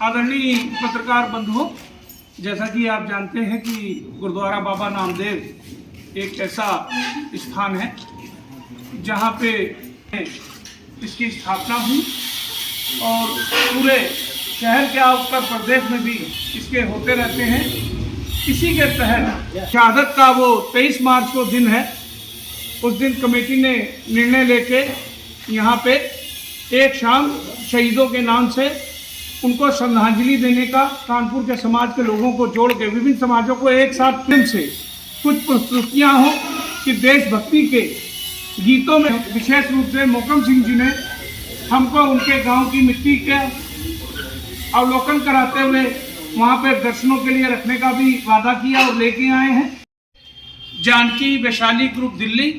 आदरणीय पत्रकार बंधुओं, जैसा कि आप जानते हैं कि गुरुद्वारा बाबा नामदेव एक ऐसा स्थान है जहां पे इसकी स्थापना हुई और पूरे शहर के उत्तर प्रदेश में भी इसके होते रहते हैं। इसी के तहत शहादत का वो 23 मार्च को दिन है। उस दिन कमेटी ने निर्णय लेके यहाँ पे एक शाम शहीदों के नाम से उनको श्रद्धांजलि देने का, कानपुर के समाज के लोगों को जोड़ के विभिन्न समाजों को एक साथ प्रेम से कुछ प्रस्तुतियाँ हों कि देशभक्ति के गीतों में विशेष रूप से मोकम सिंह जी ने हमको उनके गांव की मिट्टी के अवलोकन कराते हुए वहां पे दर्शनों के लिए रखने का भी वादा किया और लेके आए हैं। Janaki Vaishali group Delhi,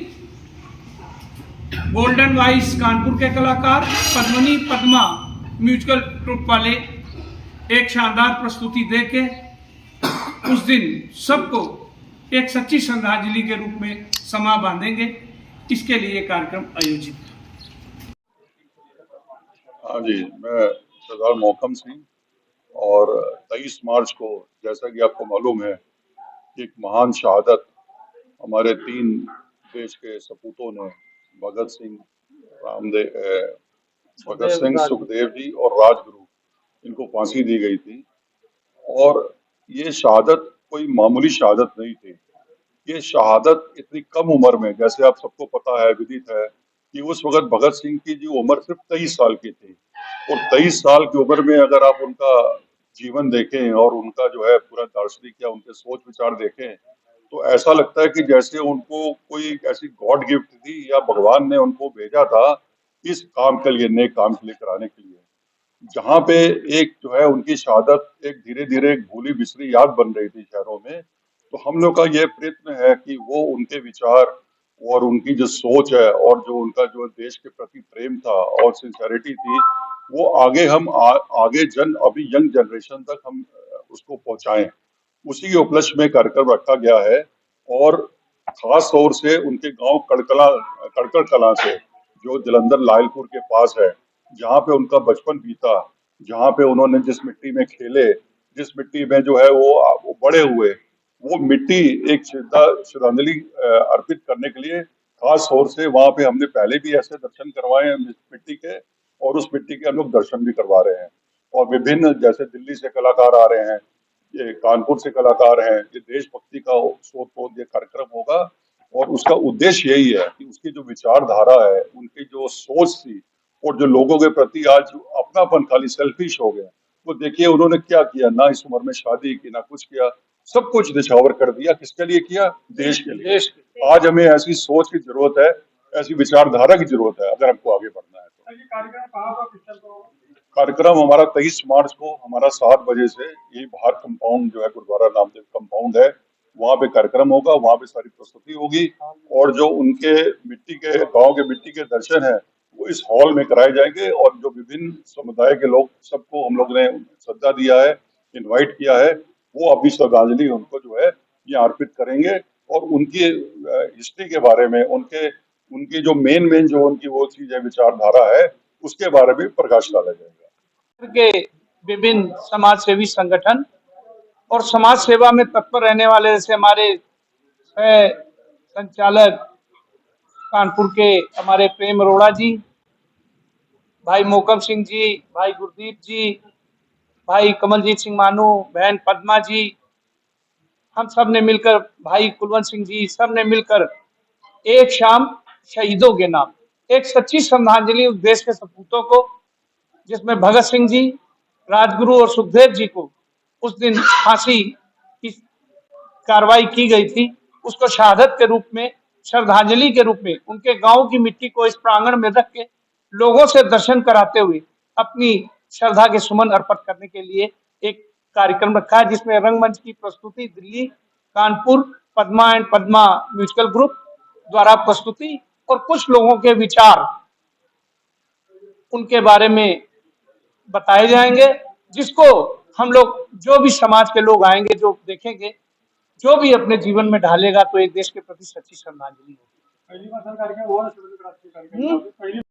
golden voice Kanpur के कलाकार, पद्मनी पद्मा म्यूजिकल ट्रुप वाले एक शानदार प्रस्तुति देके उस दिन सबको एक सच्ची श्रद्धांजलि के रूप में समा बांधेंगे। इसके लिए कार्यक्रम आयोजित। हाँ जी, मैं सरदार मोहकम सिंह और 23 मार्च को, जैसा कि आपको मालूम है, एक महान शहादत हमारे 3 देश के सपूतों ने, भगत सिंह, सुखदेव जी और राजगुरु, इनको फांसी दी गई थी। और ये शहादत कोई मामूली शहादत नहीं थी। ये शहादत इतनी कम उम्र में, जैसे आप सबको पता है, विदित है कि उस वक्त भगत सिंह की जो उम्र सिर्फ 23 साल की थी, और 23 साल की उम्र में अगर आप उनका जीवन देखें और उनका जो है पूरा दार्शनिक या उनके सोच विचार देखें, तो ऐसा लगता है कि जैसे उनको कोई ऐसी गॉड गिफ्ट थी या भगवान ने उनको भेजा था इस काम के लिए, नेक काम के लिए कराने के लिए। जहाँ पे एक जो है उनकी शहादत एक धीरे धीरे एक भूली बिसरी याद बन रही थी शहरों में, तो हम लोग का ये प्रयत्न है कि वो उनके विचार और उनकी जो सोच है और जो उनका जो देश के प्रति प्रेम था और सिंसेरिटी थी, वो आगे हम आगे अभी यंग जनरेशन तक हम उसको पहुंचाएं। उसी के उपलक्ष्य में कार्यक्रम रखा गया है। और खास तौर से उनके गांव कड़कड़ कला से, जो जलंधर लायलपुर के पास है, जहाँ पे उनका बचपन बीता, जहाँ पे उन्होंने जिस मिट्टी में खेले, जिस मिट्टी में जो है वो बड़े हुए, वो मिट्टी एक श्रद्धांजलि अर्पित करने के लिए खास तौर से वहाँ पे हमने पहले भी ऐसे दर्शन करवाए हैं मिट्टी के, और उस मिट्टी के हम लोग दर्शन भी करवा रहे हैं। और विभिन्न, जैसे दिल्ली से कलाकार आ रहे हैं, ये कानपुर से कलाकार हैं, ये देशभक्ति का सोत ये कार्यक्रम होगा। और उसका उद्देश्य यही है कि उसकी जो विचारधारा है, उनकी जो सोच थी, और जो लोगों के प्रति आज अपनापन, खाली सेल्फिश हो गया, वो देखिए उन्होंने क्या किया, ना इस उम्र में शादी की, ना कुछ किया, सब कुछ निछावर कर दिया। किसके लिए किया? देश के लिए। आज हमें ऐसी सोच की जरूरत है, ऐसी विचारधारा की जरूरत है अगर हमको आगे बढ़ना है तो। कार्यक्रम हमारा 23 मार्च को हमारा 7 बजे से, यही बाहर कंपाउंड जो है गुरुद्वारा नामदेव कंपाउंड है, वहाँ पे कार्यक्रम होगा, वहाँ पे सारी प्रस्तुति होगी। और जो उनके मिट्टी के गांव के मिट्टी के दर्शन है वो इस हॉल में कराए जाएंगे। और जो विभिन्न समुदाय के लोग, सबको हम लोग ने श्रद्धा दिया है, इनवाइट किया है, वो अपनी श्रद्धांजलि उनको जो है ये अर्पित करेंगे। और उनकी हिस्ट्री के बारे में, उनकी जो मेन जो उनकी वो चीज है, विचारधारा है, उसके बारे में प्रकाश डाला जाएगा। के विभिन्न समाज सेवी संगठन और समाज सेवा में तत्पर रहने वाले, जैसे हमारे संचालक कानपुर के हमारे प्रेम अरोड़ा जी, भाई मोकम सिंह जी, भाई गुरदीप जी, भाई कमलजीत सिंह मानू, बहन पद्मा जी, हम सब ने मिलकर, भाई कुलवंत सिंह जी, सब ने मिलकर एक शाम शहीदों के नाम एक सच्ची श्रद्धांजलि उस देश के सपूतों को, जिसमें भगत सिंह जी, राजगुरु और सुखदेव जी को उस दिन फांसी की कार्रवाई की गई थी, उसको शहादत के रूप में, श्रद्धांजलि के रूप में उनके गांव की मिट्टी को इस प्रांगण में रख के लोगों से दर्शन कराते हुए अपनी श्रद्धा के सुमन अर्पित करने के लिए एक कार्यक्रम रखा है, जिसमें रंगमंच की प्रस्तुति Delhi, Kanpur, Padma and Padma musical group द्वारा प्रस्तुति, और कुछ लोगों के विचार उनके बारे में बताए जाएंगे, जिसको हम लोग, जो भी समाज के लोग आएंगे, जो देखेंगे, जो भी अपने जीवन में ढालेगा, तो एक देश के प्रति सच्ची श्रद्धांजलि होगी।